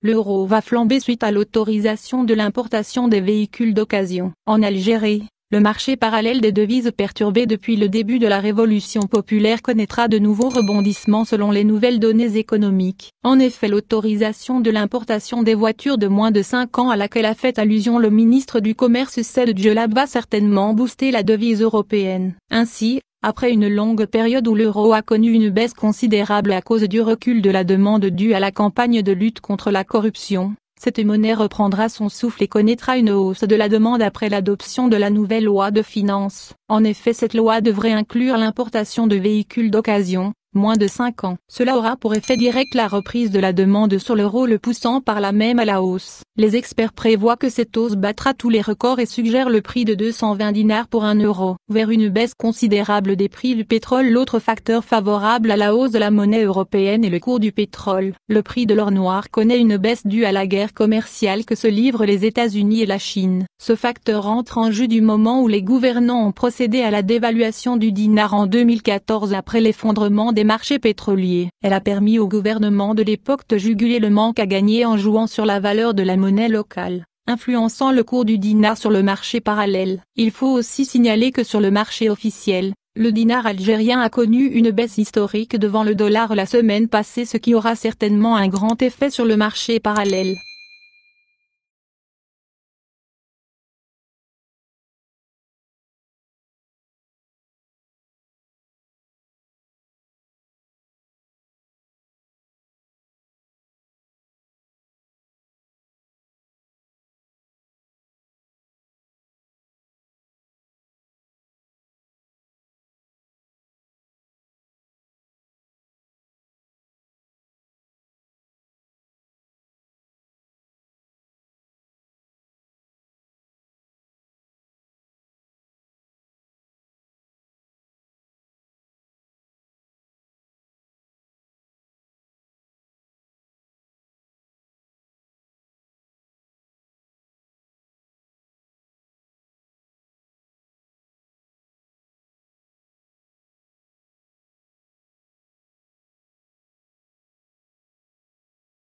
l'euro va flamber suite à l'autorisation de l'importation des véhicules d'occasion. En Algérie, le marché parallèle des devises perturbé depuis le début de la révolution populaire connaîtra de nouveaux rebondissements selon les nouvelles données économiques. En effet, l'autorisation de l'importation des voitures de moins de 5 ans à laquelle a fait allusion le ministre du Commerce Saad Djelab va certainement booster la devise européenne. Ainsi, après une longue période où l'euro a connu une baisse considérable à cause du recul de la demande due à la campagne de lutte contre la corruption, cette monnaie reprendra son souffle et connaîtra une hausse de la demande après l'adoption de la nouvelle loi de finances. En effet, cette loi devrait inclure l'importation de véhicules d'occasion, moins de 5 ans. Cela aura pour effet direct la reprise de la demande sur l'euro, le poussant par là même à la hausse. Les experts prévoient que cette hausse battra tous les records et suggèrent le prix de 220 dinars pour 1 euro, vers une baisse considérable des prix du pétrole. L'autre facteur favorable à la hausse de la monnaie européenne est le cours du pétrole. Le prix de l'or noir connaît une baisse due à la guerre commerciale que se livrent les États-Unis et la Chine. Ce facteur entre en jeu du moment où les gouvernants ont procédé à la dévaluation du dinar en 2014 après l'effondrement des marchés pétroliers. Elle a permis au gouvernement de l'époque de juguler le manque à gagner en jouant sur la valeur de la monnaie locale, influençant le cours du dinar sur le marché parallèle. Il faut aussi signaler que sur le marché officiel, le dinar algérien a connu une baisse historique devant le dollar la semaine passée, ce qui aura certainement un grand effet sur le marché parallèle.